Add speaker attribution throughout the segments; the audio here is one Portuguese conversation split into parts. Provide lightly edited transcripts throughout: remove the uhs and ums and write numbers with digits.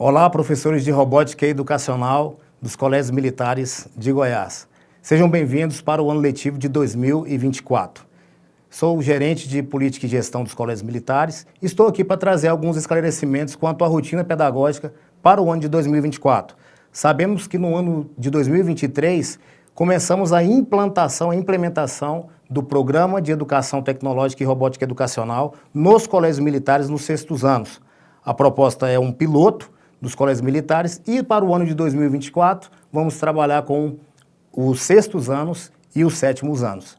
Speaker 1: Olá, professores de robótica educacional dos colégios militares de Goiás. Sejam bem-vindos para o ano letivo de 2024. Sou o gerente de política e gestão dos colégios militares e estou aqui para trazer alguns esclarecimentos quanto à rotina pedagógica para o ano de 2024. Sabemos que no ano de 2023 começamos a implementação do Programa de Educação Tecnológica e Robótica Educacional nos colégios militares nos sextos anos. A proposta é um piloto dos colégios militares e para o ano de 2024 vamos trabalhar com os sextos anos e os sétimos anos.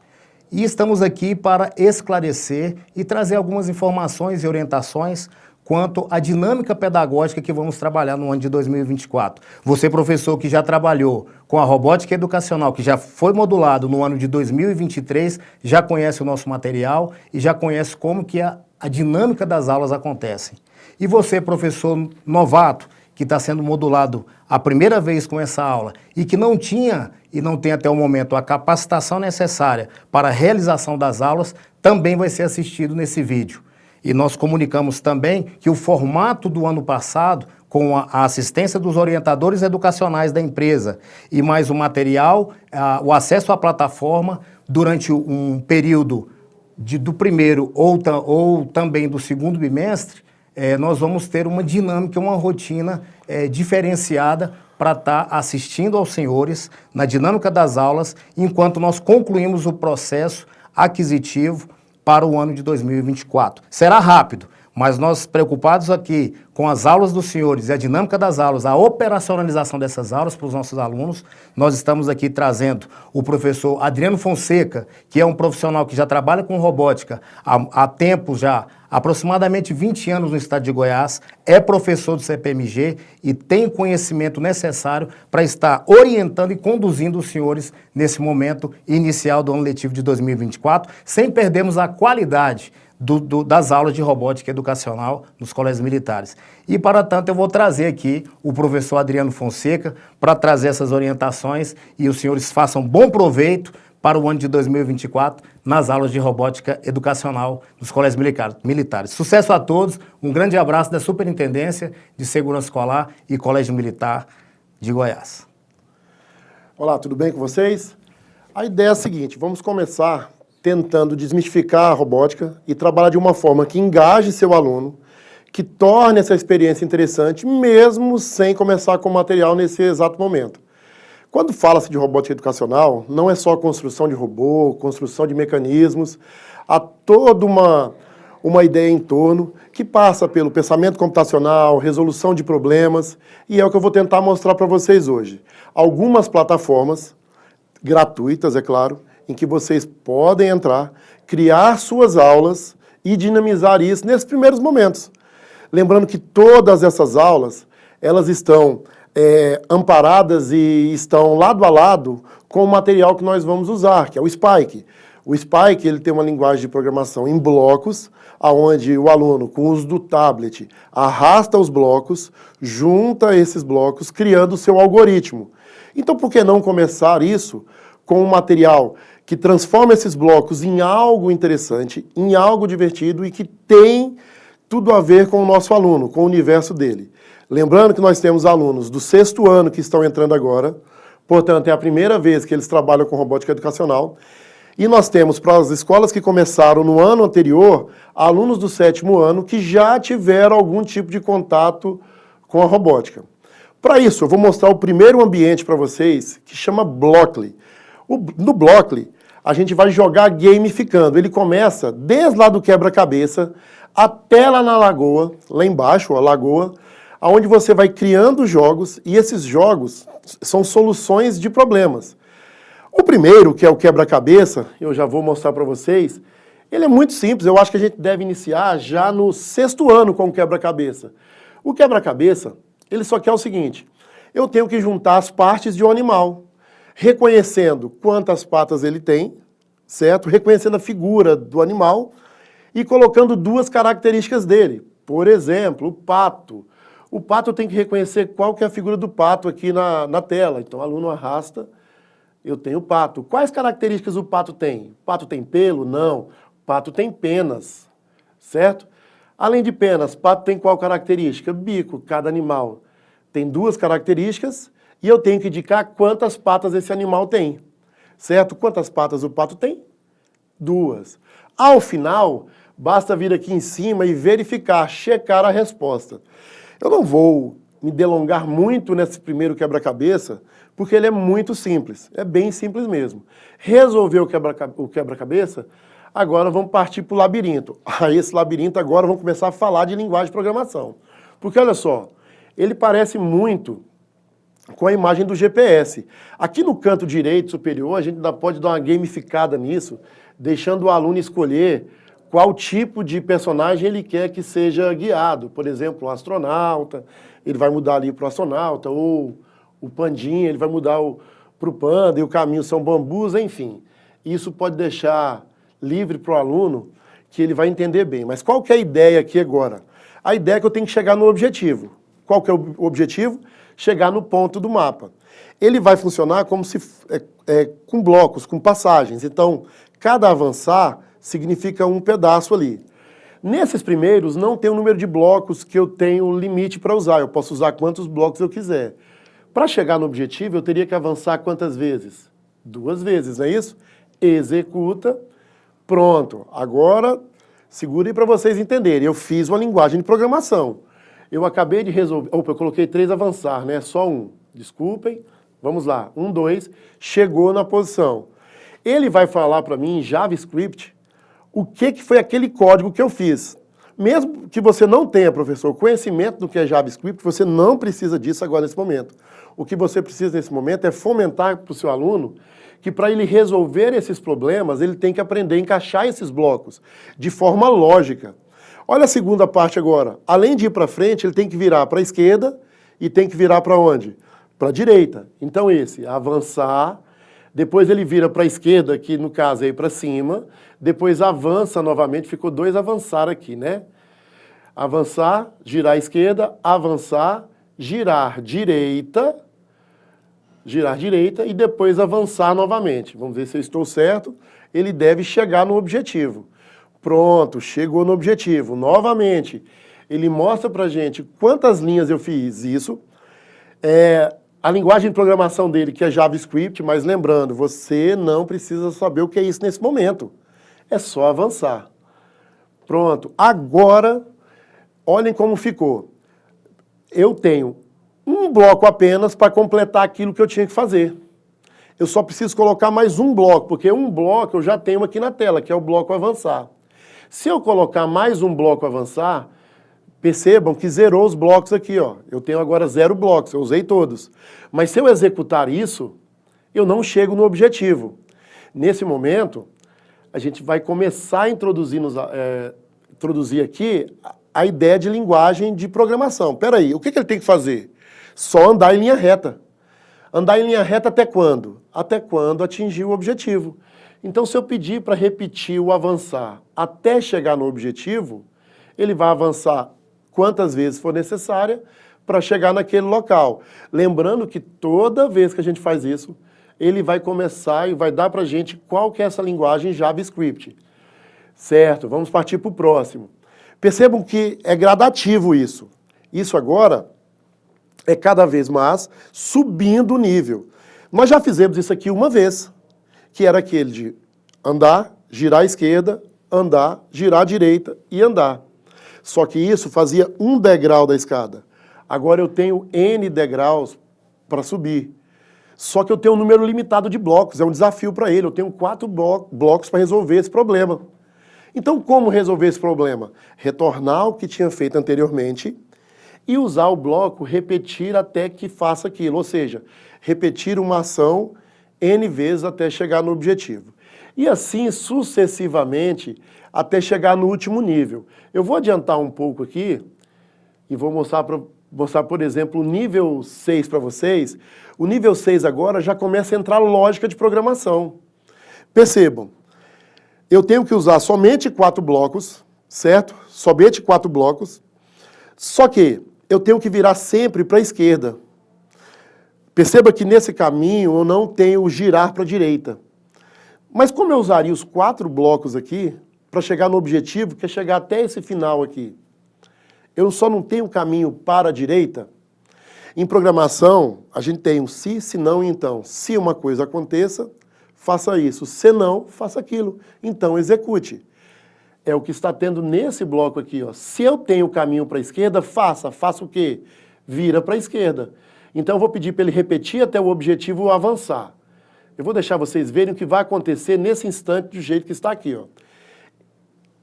Speaker 1: E estamos aqui para esclarecer e trazer algumas informações e orientações quanto à dinâmica pedagógica que vamos trabalhar no ano de 2024. Você, professor, que já trabalhou com a robótica educacional, que já foi modulado no ano de 2023, já conhece o nosso material e já conhece como que a dinâmica das aulas acontece. E você, professor novato, que está sendo modulado a primeira vez com essa aula e que não tinha e não tem até o momento a capacitação necessária para a realização das aulas, também vai ser assistido nesse vídeo. E nós comunicamos também que o formato do ano passado, com a assistência dos orientadores educacionais da empresa e mais o material, o acesso à plataforma durante um período do primeiro ou também do segundo bimestre, nós vamos ter uma dinâmica, uma rotina diferenciada para estar assistindo aos senhores na dinâmica das aulas, enquanto nós concluímos o processo aquisitivo para o ano de 2024. Será rápido, mas nós preocupados aqui com as aulas dos senhores e a dinâmica das aulas, a operacionalização dessas aulas para os nossos alunos, nós estamos aqui trazendo o professor Adriano Fonseca, que é um profissional que já trabalha com robótica há tempos já, aproximadamente 20 anos no estado de Goiás, é professor do CPMG e tem o conhecimento necessário para estar orientando e conduzindo os senhores nesse momento inicial do ano letivo de 2024, sem perdermos a qualidade das aulas de robótica educacional nos colégios militares. E, para tanto, eu vou trazer aqui o professor Adriano Fonseca para trazer essas orientações e os senhores façam bom proveito para o ano de 2024 nas aulas de robótica educacional dos colégios militares. Sucesso a todos, um grande abraço da Superintendência de Segurança Escolar e Colégio Militar de Goiás.
Speaker 2: Olá, tudo bem com vocês? A ideia é a seguinte, vamos começar tentando desmistificar a robótica e trabalhar de uma forma que engaje seu aluno, que torne essa experiência interessante, mesmo sem começar com o material nesse exato momento. Quando fala-se de robótica educacional, não é só construção de robô, construção de mecanismos, há toda uma ideia em torno que passa pelo pensamento computacional, resolução de problemas, e é o que eu vou tentar mostrar para vocês hoje. Algumas plataformas, gratuitas, é claro, em que vocês podem entrar, criar suas aulas e dinamizar isso nesses primeiros momentos. Lembrando que todas essas aulas, elas estão amparadas e estão lado a lado com o material que nós vamos usar, que é o Spike. O Spike ele tem uma linguagem de programação em blocos, onde o aluno, com o uso do tablet, arrasta os blocos, junta esses blocos, criando o seu algoritmo. Então, por que não começar isso com um material que transforma esses blocos em algo interessante, em algo divertido e que tem tudo a ver com o nosso aluno, com o universo dele. Lembrando que nós temos alunos do sexto ano que estão entrando agora, portanto é a primeira vez que eles trabalham com robótica educacional, e nós temos para as escolas que começaram no ano anterior, alunos do sétimo ano que já tiveram algum tipo de contato com a robótica. Para isso, eu vou mostrar o primeiro ambiente para vocês, que chama Blockly. No Blockly, a gente vai jogar gamificando. Ele começa desde lá do quebra-cabeça até lá na lagoa, lá embaixo, a lagoa, onde você vai criando jogos, e esses jogos são soluções de problemas. O primeiro, que é o quebra-cabeça, eu já vou mostrar para vocês, ele é muito simples, eu acho que a gente deve iniciar já no sexto ano com o quebra-cabeça. O quebra-cabeça, ele só quer o seguinte, eu tenho que juntar as partes de um animal, reconhecendo quantas patas ele tem, certo? Reconhecendo a figura do animal e colocando duas características dele. Por exemplo, o pato. O pato eu tenho que reconhecer qual que é a figura do pato aqui na tela. Então o aluno arrasta, eu tenho o pato. Quais características o pato tem? O pato tem pelo? Não. O pato tem penas, certo? Além de penas, pato tem qual característica? Bico, cada animal. tem duas características e eu tenho que indicar quantas patas esse animal tem, certo? Quantas patas o pato tem? Duas. Ao final, basta vir aqui em cima e verificar, checar a resposta. Eu não vou me delongar muito nesse primeiro quebra-cabeça, porque ele é muito simples, é bem simples mesmo. Resolveu o quebra-cabeça, agora vamos partir para o labirinto. A esse labirinto agora vamos começar a falar de linguagem de programação. Porque olha só, ele parece muito com a imagem do GPS. Aqui no canto direito superior, a gente ainda pode dar uma gamificada nisso, deixando o aluno escolher qual tipo de personagem ele quer que seja guiado. Por exemplo, um astronauta, ele vai mudar ali para o astronauta, ou o pandinha, ele vai mudar para o panda, e o caminho são bambus, enfim. Isso pode deixar livre para o aluno, que ele vai entender bem. Mas qual que é a ideia aqui agora? A ideia é que eu tenho que chegar no objetivo. Qual que é o objetivo? Chegar no ponto do mapa. Ele vai funcionar como se com blocos, com passagens. Então, cada avançar significa um pedaço ali. Nesses primeiros, não tem o número de blocos que eu tenho limite para usar. Eu posso usar quantos blocos eu quiser. Para chegar no objetivo, eu teria que avançar quantas vezes? 2 vezes, não é isso? Executa. Pronto. Agora, segurem para vocês entenderem. Eu fiz uma linguagem de programação. Eu acabei de resolver... Opa, eu coloquei 3 avançar, né? Só um. Desculpem. Vamos lá. 1, 2. Chegou na posição. Ele vai falar para mim em JavaScript o que foi aquele código que eu fiz. Mesmo que você não tenha, professor, conhecimento do que é JavaScript, você não precisa disso agora nesse momento. O que você precisa nesse momento é fomentar para o seu aluno que para ele resolver esses problemas, ele tem que aprender a encaixar esses blocos de forma lógica. Olha a segunda parte agora. Além de ir para frente, ele tem que virar para a esquerda e tem que virar para onde? Para a direita. Então esse, avançar, depois ele vira para a esquerda, que no caso é ir para cima, depois avança novamente, ficou 2 avançar aqui, né? Avançar, girar à esquerda, avançar, girar direita e depois avançar novamente. Vamos ver se eu estou certo. Ele deve chegar no objetivo. Pronto, chegou no objetivo. Novamente, ele mostra pra gente quantas linhas eu fiz isso. A linguagem de programação dele, que é JavaScript, mas lembrando, você não precisa saber o que é isso nesse momento. É só avançar. Pronto. Agora, olhem como ficou. Eu tenho um bloco apenas para completar aquilo que eu tinha que fazer. Eu só preciso colocar mais um bloco, porque um bloco eu já tenho aqui na tela, que é o bloco avançar. Se eu colocar mais um bloco avançar, percebam que zerou os blocos aqui, ó. Eu tenho agora 0 blocos, eu usei todos. Mas se eu executar isso, eu não chego no objetivo. Nesse momento, a gente vai começar a introduzir aqui a ideia de linguagem de programação. Peraí, o que ele tem que fazer? Só andar em linha reta. Andar em linha reta até quando? Até quando atingir o objetivo. Então, se eu pedir para repetir o avançar até chegar no objetivo, ele vai avançar quantas vezes for necessária para chegar naquele local. Lembrando que toda vez que a gente faz isso, ele vai começar e vai dar para a gente qual que é essa linguagem JavaScript. Certo, vamos partir para o próximo. Percebam que é gradativo isso. Isso agora é cada vez mais subindo o nível. Nós já fizemos isso aqui uma vez, que era aquele de andar, girar à esquerda, andar, girar à direita e andar. Só que isso fazia um degrau da escada. Agora eu tenho N degraus para subir. Só que eu tenho um número limitado de blocos, é um desafio para ele. Eu tenho 4 blocos para resolver esse problema. Então, como resolver esse problema? Retornar o que tinha feito anteriormente e usar o bloco repetir até que faça aquilo. Ou seja, repetir uma ação N vezes até chegar no objetivo. E assim sucessivamente até chegar no último nível. Eu vou adiantar um pouco aqui e vou mostrar, por exemplo, o nível 6 para vocês. O nível 6 agora já começa a entrar lógica de programação. Percebam, eu tenho que usar somente 4 blocos, certo? Somente 4 blocos. Só que eu tenho que virar sempre para a esquerda. Perceba que nesse caminho eu não tenho o girar para a direita. Mas como eu usaria os 4 blocos aqui para chegar no objetivo, que é chegar até esse final aqui? Eu só não tenho caminho para a direita. Em programação, a gente tem um se não e então. Se uma coisa aconteça, faça isso. Se não, faça aquilo. Então, execute. É o que está tendo nesse bloco aqui, ó. Se eu tenho o caminho para a esquerda, faça. Faça o quê? Vira para a esquerda. Então, eu vou pedir para ele repetir até o objetivo avançar. Eu vou deixar vocês verem o que vai acontecer nesse instante do jeito que está aqui, ó.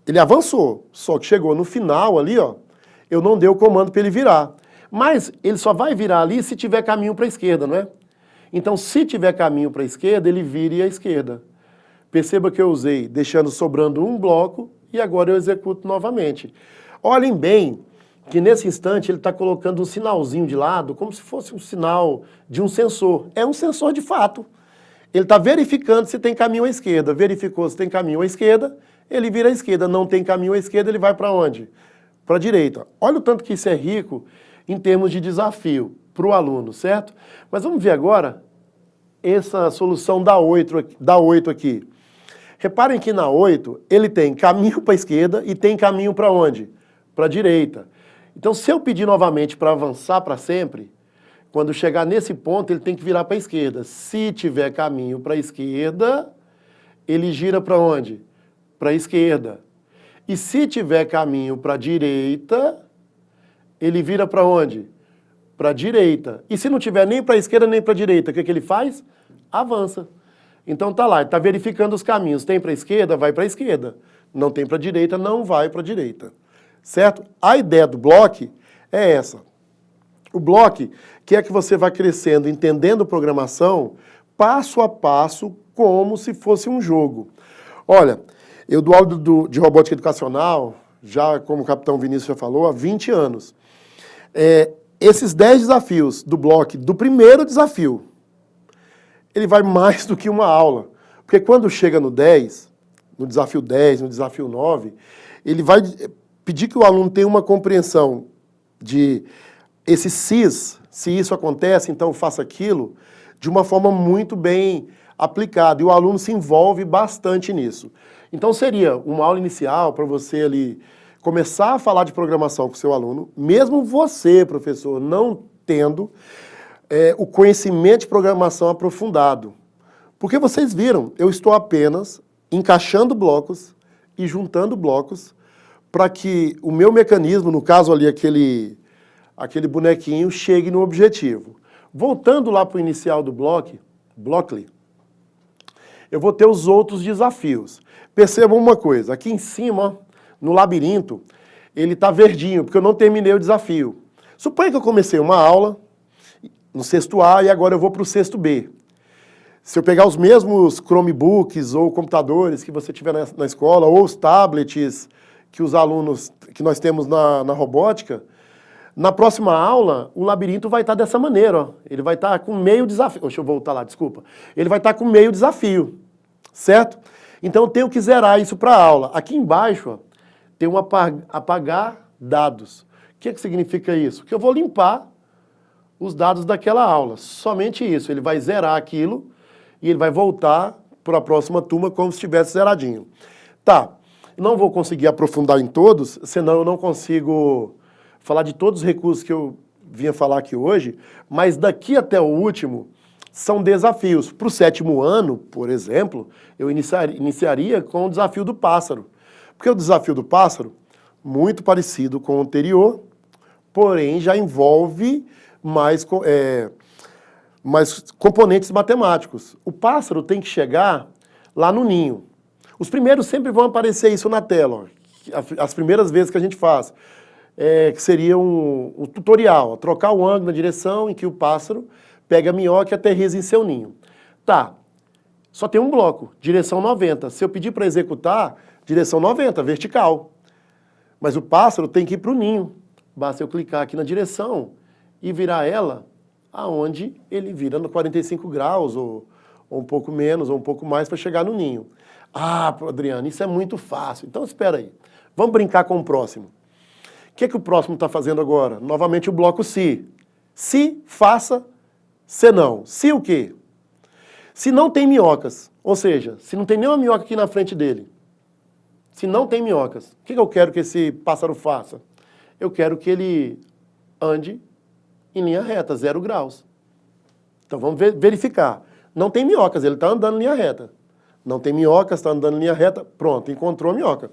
Speaker 2: Ele avançou, só que chegou no final ali, ó, eu não dei o comando para ele virar. Mas ele só vai virar ali se tiver caminho para a esquerda, não é? Então, se tiver caminho para a esquerda, ele vire à esquerda. Perceba que eu usei deixando sobrando um bloco e agora eu executo novamente. Olhem bem que nesse instante ele está colocando um sinalzinho de lado, como se fosse um sinal de um sensor. É um sensor de fato. Ele está verificando se tem caminho à esquerda. Verificou se tem caminho à esquerda, ele vira à esquerda. Não tem caminho à esquerda, ele vai para onde? Para a direita. Olha o tanto que isso é rico em termos de desafio para o aluno, certo? Mas vamos ver agora essa solução da 8 aqui. Reparem que na 8 ele tem caminho para a esquerda e tem caminho para onde? Para a direita. Então, se eu pedir novamente para avançar para sempre, quando chegar nesse ponto, ele tem que virar para a esquerda. Se tiver caminho para a esquerda, ele gira para onde? Para a esquerda. E se tiver caminho para a direita, ele vira para onde? Para a direita. E se não tiver nem para a esquerda nem para a direita, o que ele faz? Avança. Então tá lá, ele está verificando os caminhos. Tem para a esquerda, vai para a esquerda. Não tem para a direita, não vai para a direita. Certo? A ideia do bloco é essa. O bloco quer que você vá crescendo, entendendo programação, passo a passo, como se fosse um jogo. Olha, eu dou aula de robótica educacional, já como o capitão Vinícius já falou, há 20 anos. Esses 10 desafios do bloco, do primeiro desafio, ele vai mais do que uma aula. Porque quando chega no 10, no desafio 10, no desafio 9, ele vai pedir que o aluno tenha uma compreensão de esse se isso acontece, então faça aquilo, de uma forma muito bem aplicada. E o aluno se envolve bastante nisso. Então seria uma aula inicial para você ali começar a falar de programação com o seu aluno, mesmo você, professor, não tendo o conhecimento de programação aprofundado. Porque vocês viram, eu estou apenas encaixando blocos e juntando blocos para que o meu mecanismo, no caso ali aquele bonequinho, chegue no objetivo. Voltando lá para o inicial do Blockly, eu vou ter os outros desafios. Percebam uma coisa, aqui em cima, ó, no labirinto, ele está verdinho, porque eu não terminei o desafio. Suponha que eu comecei uma aula no sexto A e agora eu vou para o sexto B. Se eu pegar os mesmos Chromebooks ou computadores que você tiver na escola, ou os tablets que os alunos, que nós temos na robótica, na próxima aula, o labirinto vai estar dessa maneira, ó. Ele vai estar com meio desafio. Deixa eu voltar lá, desculpa. Ele vai estar com meio desafio, certo? Então eu tenho que zerar isso para a aula. Aqui embaixo, ó, tem um apagar dados. O que significa isso? Que eu vou limpar os dados daquela aula. Somente isso. Ele vai zerar aquilo e ele vai voltar para a próxima turma como se estivesse zeradinho. Tá. Não vou conseguir aprofundar em todos, senão eu não consigo falar de todos os recursos que eu vinha falar aqui hoje, mas daqui até o último são desafios. Para o 7º ano, por exemplo, eu iniciaria com o desafio do pássaro. Porque o desafio do pássaro, muito parecido com o anterior, porém já envolve mais componentes matemáticos. O pássaro tem que chegar lá no ninho. Os primeiros sempre vão aparecer isso na tela, ó, as primeiras vezes que a gente faz. Que seria um tutorial, trocar o ângulo na direção em que o pássaro pega a minhoca e aterriza em seu ninho. Tá, só tem um bloco, direção 90. Se eu pedir para executar, direção 90, vertical. Mas o pássaro tem que ir para o ninho. Basta eu clicar aqui na direção e virar ela aonde ele vira no 45 graus, ou um pouco menos, ou um pouco mais, para chegar no ninho. Ah, Adriano, isso é muito fácil. Então espera aí, vamos brincar com o próximo. O que o próximo está fazendo agora? Novamente o bloco se. Se, faça, se não. Se o quê? Se não tem minhocas, ou seja, se não tem nenhuma minhoca aqui na frente dele, se não tem minhocas, o que eu quero que esse pássaro faça? Eu quero que ele ande em linha reta, 0 graus. Então vamos verificar. Não tem minhocas, ele está andando em linha reta. Não tem minhocas, está andando em linha reta, pronto, encontrou a minhoca.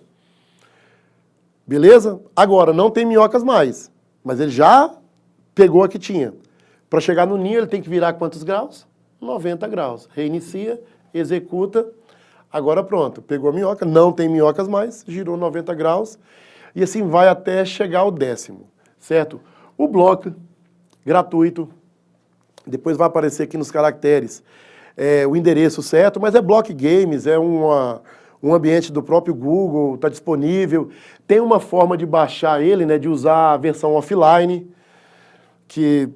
Speaker 2: Beleza? Agora, não tem minhocas mais, mas ele já pegou a que tinha. Para chegar no ninho, ele tem que virar quantos graus? 90 graus. Reinicia, executa, agora pronto, pegou a minhoca, não tem minhocas mais, girou 90 graus, e assim vai até chegar ao 10º, certo? O bloco, gratuito, depois vai aparecer aqui nos caracteres o endereço certo, mas é Block Games, é um ambiente do próprio Google, está disponível. Tem uma forma de baixar ele, né, de usar a versão offline, que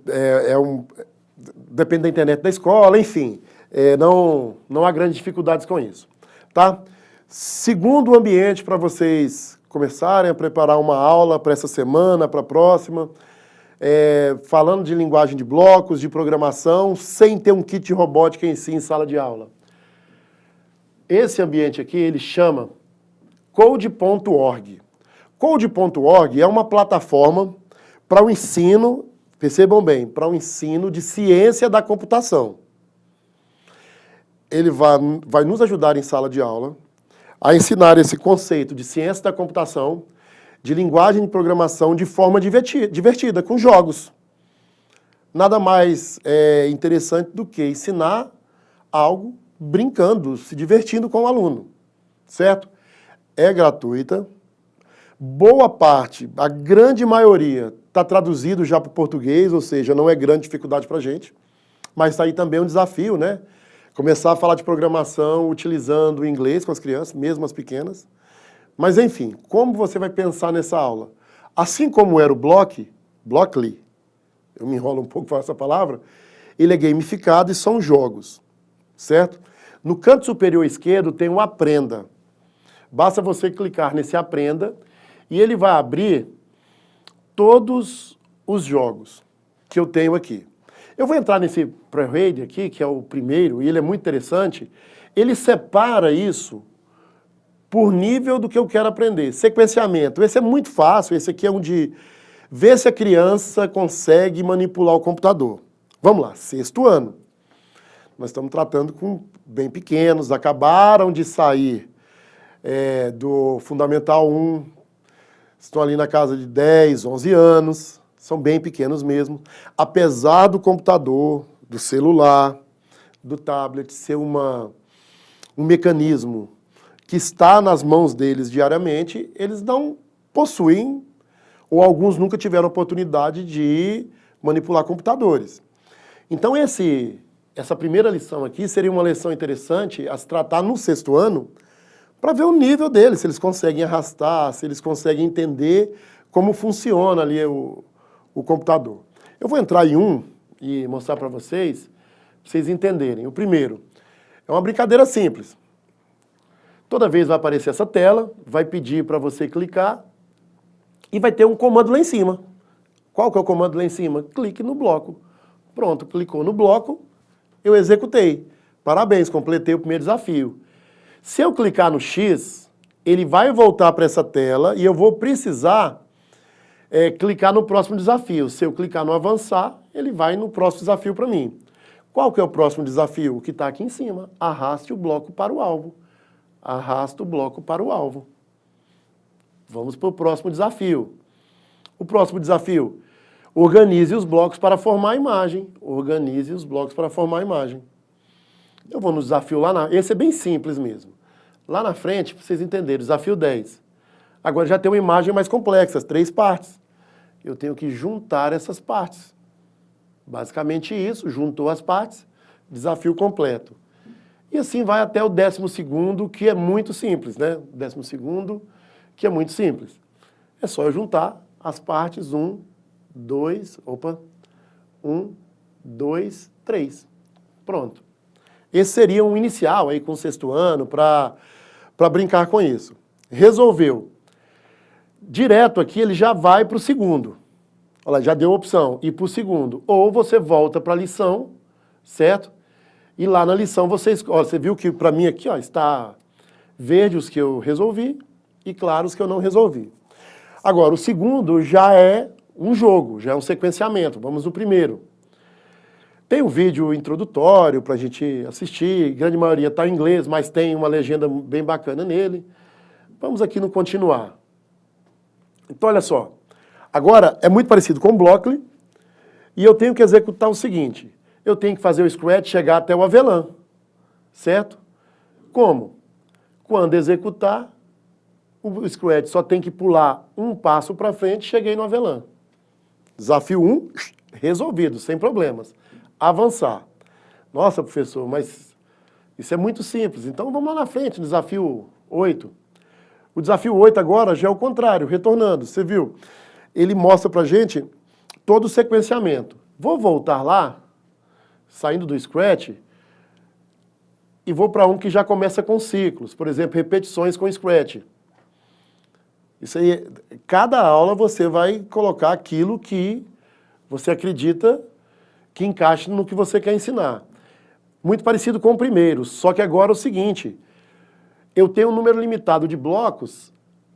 Speaker 2: depende da internet da escola, enfim, não há grandes dificuldades com isso. Tá? Segundo ambiente para vocês começarem a preparar uma aula para essa semana, para a próxima, falando de linguagem de blocos, de programação, sem ter um kit de robótica em si em sala de aula. Esse ambiente aqui, ele chama Code.org. Code.org é uma plataforma para o ensino, percebam bem, para o ensino de ciência da computação. Ele vai nos ajudar em sala de aula a ensinar esse conceito de ciência da computação, de linguagem de programação de forma divertida, com jogos. Nada mais interessante do que ensinar algo brincando, se divertindo com o aluno, certo? É gratuita. Boa parte, a grande maioria, está traduzido já para o português, ou seja, não é grande dificuldade para a gente, mas está aí também um desafio, né? Começar a falar de programação utilizando o inglês com as crianças, mesmo as pequenas. Mas, enfim, como você vai pensar nessa aula? Assim como era o Blockly, eu me enrolo um pouco para essa palavra, ele é gamificado e são jogos, certo? No canto superior esquerdo tem um Aprenda. Basta você clicar nesse Aprenda e ele vai abrir todos os jogos que eu tenho aqui. Eu vou entrar nesse Pre-Read aqui, que é o primeiro, e ele é muito interessante. Ele separa isso por nível do que eu quero aprender. Sequenciamento, esse é muito fácil, esse aqui é um de ver se a criança consegue manipular o computador. Vamos lá, 6º ano. Nós estamos tratando com bem pequenos, acabaram de sair do Fundamental 1, estão ali na casa de 10, 11 anos, são bem pequenos mesmo. Apesar do computador, do celular, do tablet ser um mecanismo que está nas mãos deles diariamente, eles não possuem, ou alguns nunca tiveram oportunidade de manipular computadores. Então essa primeira lição aqui seria uma lição interessante a se tratar no 6º ano, para ver o nível deles, se eles conseguem arrastar, se eles conseguem entender como funciona ali o computador. Eu vou entrar em um e mostrar para vocês entenderem. O primeiro é uma brincadeira simples. Toda vez vai aparecer essa tela, vai pedir para você clicar e vai ter um comando lá em cima. Qual que é o comando lá em cima? Clique no bloco. Pronto, clicou no bloco, eu executei. Parabéns, completei o primeiro desafio. Se eu clicar no X, ele vai voltar para essa tela e eu vou precisar clicar no próximo desafio. Se eu clicar no avançar, ele vai no próximo desafio para mim. Qual que é o próximo desafio? O que está aqui em cima. Arraste o bloco para o alvo. Arrasta o bloco para o alvo. Vamos para o próximo desafio. O próximo desafio, organize os blocos para formar a imagem. Organize os blocos para formar a imagem. Eu vou no desafio esse é bem simples mesmo. Lá na frente, para vocês entenderem, desafio 10. Agora já tem uma imagem mais complexa, 3 partes. Eu tenho que juntar essas partes. Basicamente isso, juntou as partes, desafio completo. E assim vai até o 12º, que é muito simples, né? O 12º, que é muito simples. É só eu juntar as partes 1, 2, 3. Pronto. Esse seria um inicial aí com o 6º ano para brincar com isso. Resolveu. Direto aqui ele já vai para o 2º. Olha lá, já deu a opção, ir para o 2º. Ou você volta para a lição, certo? E lá na lição você escolhe. Você viu que para mim aqui está verde os que eu resolvi e claro os que eu não resolvi. Agora, o 2º já é um jogo, já é um sequenciamento. Vamos no primeiro. Tem um vídeo introdutório para a gente assistir, a grande maioria está em inglês, mas tem uma legenda bem bacana nele. Vamos aqui no continuar. Então, olha só. Agora, é muito parecido com o Blockly, e eu tenho que executar o seguinte. Eu tenho que fazer o Scratch chegar até o avelã, certo? Como? Quando executar, o Scratch só tem que pular um passo para frente, cheguei no avelã. Desafio 1, resolvido, sem problemas. Avançar. Nossa, professor, mas isso é muito simples. Então vamos lá na frente, desafio 8. O desafio 8 agora já é o contrário, retornando. Você viu? Ele mostra pra gente todo o sequenciamento. Vou voltar lá, saindo do Scratch, e vou para um que já começa com ciclos. Por exemplo, repetições com Scratch. Isso aí, cada aula você vai colocar aquilo que você acredita que encaixe no que você quer ensinar. Muito parecido com o primeiro, só que agora é o seguinte, eu tenho um número limitado de blocos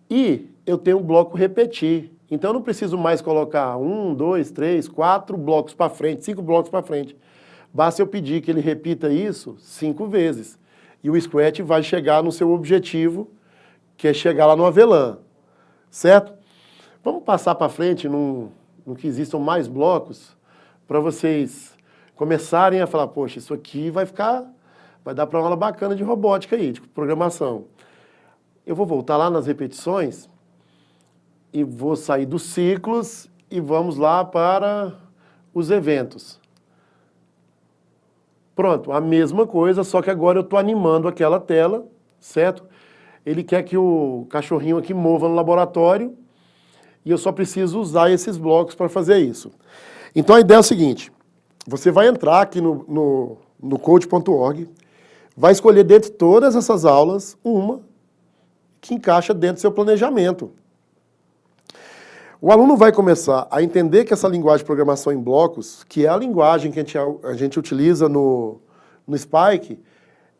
Speaker 2: e eu tenho um bloco repetir. Então eu não preciso mais colocar 1, 2, 3, 4 blocos para frente, 5 blocos para frente. Basta eu pedir que ele repita isso 5 vezes. E o Scratch vai chegar no seu objetivo, que é chegar lá no avelã. Certo? Vamos passar para frente no que existam mais blocos, para vocês começarem a falar, poxa, isso aqui vai dar para uma aula bacana de robótica aí, de programação. Eu vou voltar lá nas repetições e vou sair dos ciclos e vamos lá para os eventos. Pronto, a mesma coisa, só que agora eu estou animando aquela tela, certo? Ele quer que o cachorrinho aqui mova no laboratório e eu só preciso usar esses blocos para fazer isso. Então a ideia é o seguinte, você vai entrar aqui no code.org, vai escolher dentre todas essas aulas uma que encaixa dentro do seu planejamento. O aluno vai começar a entender que essa linguagem de programação em blocos, que é a linguagem que a gente utiliza no Spike,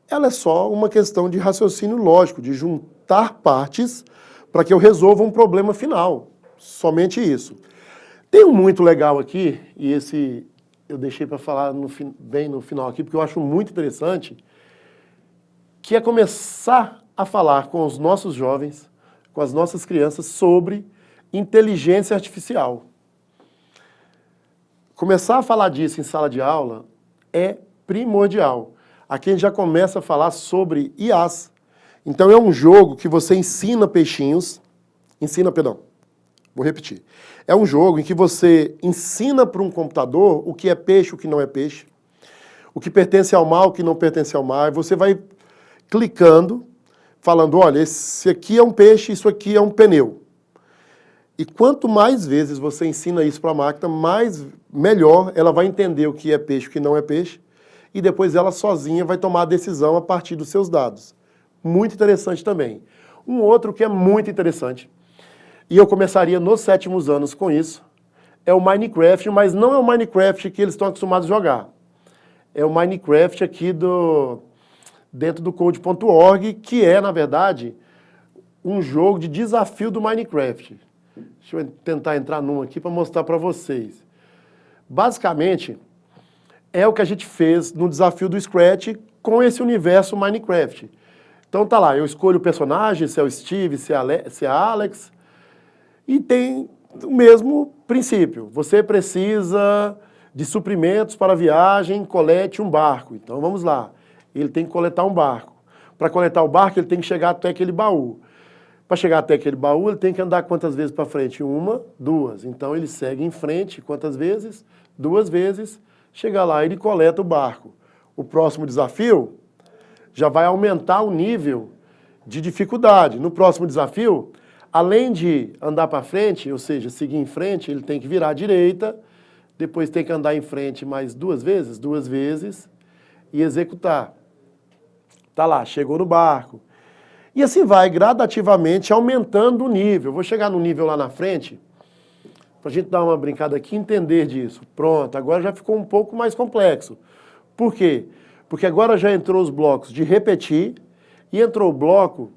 Speaker 2: ela é só uma questão de raciocínio lógico, de juntar partes para que eu resolva um problema final. Somente isso. Tem um muito legal aqui, e esse eu deixei para falar bem no final aqui, porque eu acho muito interessante, que é começar a falar com os nossos jovens, com as nossas crianças, sobre inteligência artificial. Começar a falar disso em sala de aula é primordial. Aqui a gente já começa a falar sobre IAs. Então é um jogo que você ensina peixinhos, vou repetir. É um jogo em que você ensina para um computador o que é peixe, o que não é peixe, o que pertence ao mar, o que não pertence ao mar, e você vai clicando, falando, olha, esse aqui é um peixe, isso aqui é um pneu. E quanto mais vezes você ensina isso para a máquina, melhor ela vai entender o que é peixe e o que não é peixe, e depois ela sozinha vai tomar a decisão a partir dos seus dados. Muito interessante também. Um outro que é muito interessante, e eu começaria nos 7º anos com isso, é o Minecraft, mas não é o Minecraft que eles estão acostumados a jogar. É o Minecraft aqui dentro do code.org, que é, na verdade, um jogo de desafio do Minecraft. Deixa eu tentar entrar num aqui para mostrar para vocês. Basicamente, é o que a gente fez no desafio do Scratch com esse universo Minecraft. Então tá lá, eu escolho o personagem, se é o Steve, se é a Alex, e tem o mesmo princípio. Você precisa de suprimentos para a viagem, colete um barco. Então vamos lá, ele tem que coletar um barco. Para coletar o barco, ele tem que chegar até aquele baú. Para chegar até aquele baú, ele tem que andar quantas vezes para frente? 1, 2. Então ele segue em frente, quantas vezes? 2 vezes. Chega lá, ele coleta o barco. O próximo desafio já vai aumentar o nível de dificuldade. No próximo desafio, além de andar para frente, ou seja, seguir em frente, ele tem que virar à direita, depois tem que andar em frente mais 2 vezes, e executar. Tá lá, chegou no barco. E assim vai gradativamente aumentando o nível. Vou chegar no nível lá na frente, para a gente dar uma brincada aqui e entender disso. Pronto, agora já ficou um pouco mais complexo. Por quê? Porque agora já entrou os blocos de repetir e entrou o bloco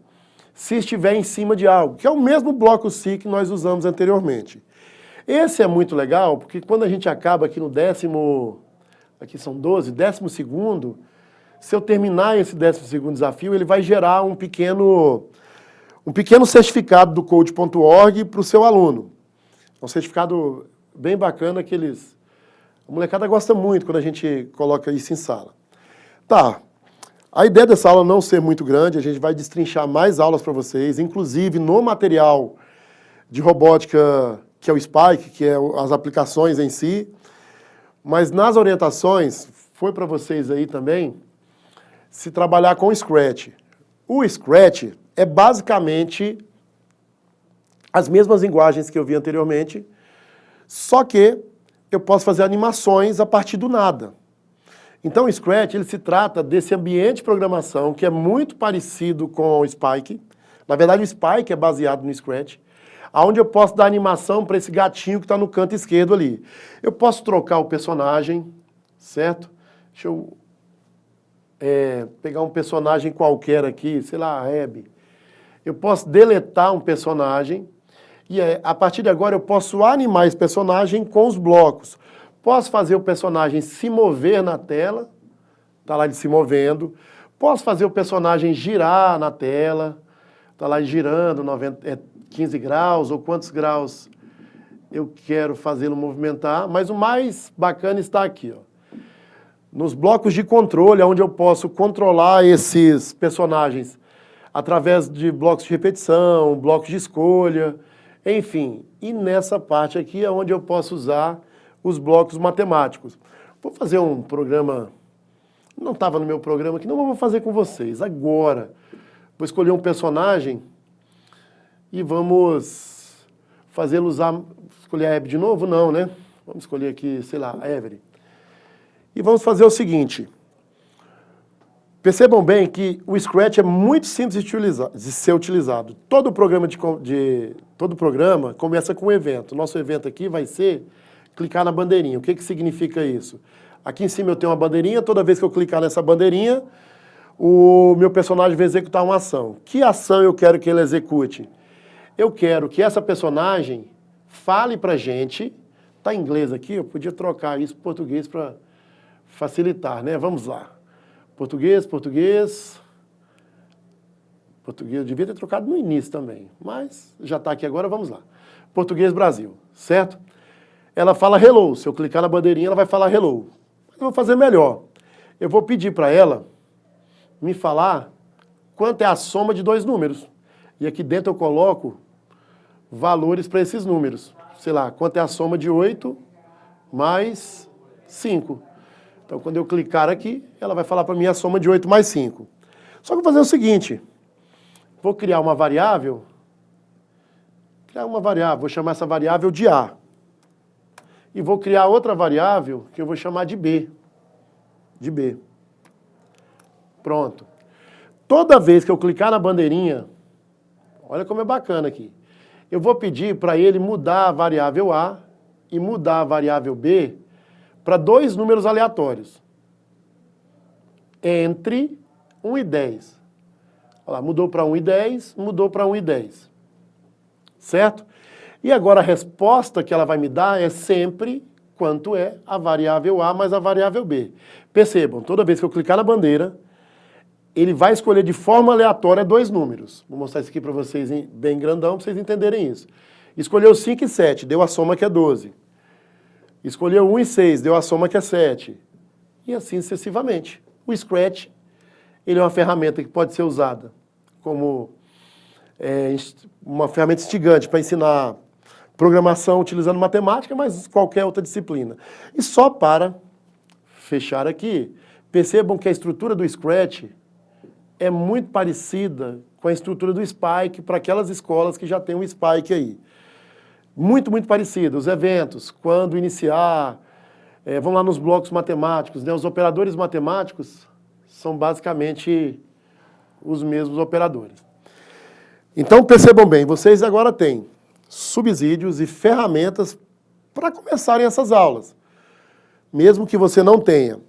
Speaker 2: se estiver em cima de algo, que é o mesmo bloco si que nós usamos anteriormente. Esse é muito legal, porque quando a gente acaba aqui no aqui são 12, 12º, se eu terminar esse 12º desafio, ele vai gerar um pequeno certificado do Code.org para o seu aluno. É um certificado bem bacana que a molecada gosta muito quando a gente coloca isso em sala. Tá, a ideia dessa aula não ser muito grande, a gente vai destrinchar mais aulas para vocês, inclusive no material de robótica, que é o Spike, que é as aplicações em si, mas nas orientações, foi para vocês aí também, se trabalhar com o Scratch. O Scratch é basicamente as mesmas linguagens que eu vi anteriormente, só que eu posso fazer animações a partir do nada. Então o Scratch ele se trata desse ambiente de programação que é muito parecido com o Spike. Na verdade o Spike é baseado no Scratch, onde eu posso dar animação para esse gatinho que está no canto esquerdo ali. Eu posso trocar o personagem, certo? Deixa eu pegar um personagem qualquer aqui, sei lá, a Abby. Eu posso deletar um personagem e a partir de agora eu posso animar esse personagem com os blocos. Posso fazer o personagem se mover na tela, tá lá ele se movendo. Posso fazer o personagem girar na tela, tá lá ele girando 15 graus ou quantos graus eu quero fazê-lo movimentar. Mas o mais bacana está aqui, ó. Nos blocos de controle, onde eu posso controlar esses personagens através de blocos de repetição, blocos de escolha, enfim. E nessa parte aqui é onde eu posso usar os blocos matemáticos. Vou fazer um programa, não estava no meu programa aqui, não vou fazer com vocês. Agora, vou escolher um personagem e vamos fazê-lo usar, escolher a Abby de novo? Não, né? Vamos escolher aqui, sei lá, a Avery. E vamos fazer o seguinte, percebam bem que o Scratch é muito simples de ser utilizado. Todo programa começa com um evento. Nosso evento aqui vai ser clicar na bandeirinha. O que significa isso? Aqui em cima eu tenho uma bandeirinha, toda vez que eu clicar nessa bandeirinha, o meu personagem vai executar uma ação. Que ação eu quero que ele execute? Eu quero que essa personagem fale pra gente, tá em inglês aqui, eu podia trocar isso para português para facilitar, né? Vamos lá. Português, eu devia ter trocado no início também, mas já está aqui agora, vamos lá. Português Brasil, certo? Ela fala hello, se eu clicar na bandeirinha ela vai falar hello. Mas eu vou fazer melhor. Eu vou pedir para ela me falar quanto é a soma de dois números. E aqui dentro eu coloco valores para esses números. Sei lá, quanto é a soma de 8 mais 5. Então, quando eu clicar aqui, ela vai falar para mim a soma de 8 mais 5. Só que eu vou fazer o seguinte, vou criar uma variável, vou chamar essa variável de A. E vou criar outra variável que eu vou chamar de B. Pronto. Toda vez que eu clicar na bandeirinha, olha como é bacana aqui, eu vou pedir para ele mudar a variável A e mudar a variável B para dois números aleatórios, entre 1 e 10. Olha lá, mudou para 1 e 10, mudou para 1 e 10. Certo? E agora a resposta que ela vai me dar é sempre quanto é a variável A mais a variável B. Percebam, toda vez que eu clicar na bandeira, ele vai escolher de forma aleatória dois números. Vou mostrar isso aqui para vocês bem grandão, para vocês entenderem isso. Escolheu 5 e 7, deu a soma que é 12. Escolheu 1 e 6, deu a soma que é 7. E assim sucessivamente. O Scratch, ele é uma ferramenta que pode ser usada como uma ferramenta instigante para ensinar programação utilizando matemática, mas qualquer outra disciplina. E só para fechar aqui, percebam que a estrutura do Scratch é muito parecida com a estrutura do Spike para aquelas escolas que já têm um Spike aí. Muito, muito parecido. Os eventos, quando iniciar, vamos lá nos blocos matemáticos, né? Os operadores matemáticos são basicamente os mesmos operadores. Então, percebam bem, vocês agora têm subsídios e ferramentas para começarem essas aulas. Mesmo que você não tenha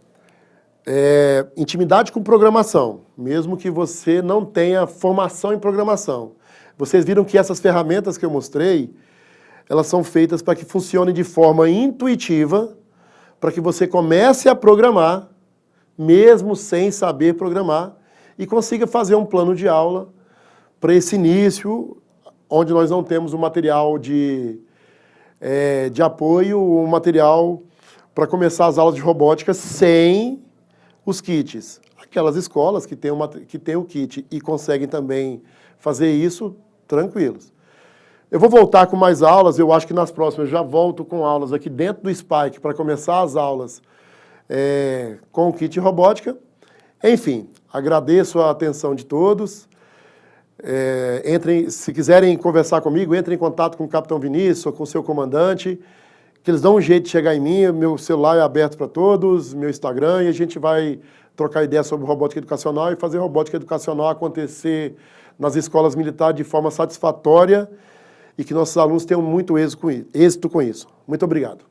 Speaker 2: intimidade com programação, mesmo que você não tenha formação em programação. Vocês viram que essas ferramentas que eu mostrei, elas são feitas para que funcionem de forma intuitiva, para que você comece a programar, mesmo sem saber programar, e consiga fazer um plano de aula para esse início, onde nós não temos um material de apoio, um material para começar as aulas de robótica sem os kits. Aquelas escolas que têm o kit e conseguem também fazer isso, tranquilos. Eu vou voltar com mais aulas, eu acho que nas próximas eu já volto com aulas aqui dentro do Spike para começar as aulas com o kit robótica. Enfim, agradeço a atenção de todos. Se quiserem conversar comigo, entrem em contato com o Capitão Vinícius ou com o seu comandante, que eles dão um jeito de chegar em mim. Meu celular é aberto para todos, meu Instagram, e a gente vai trocar ideias sobre robótica educacional e fazer robótica educacional acontecer nas escolas militares de forma satisfatória e que nossos alunos tenham muito êxito com isso. Muito obrigado.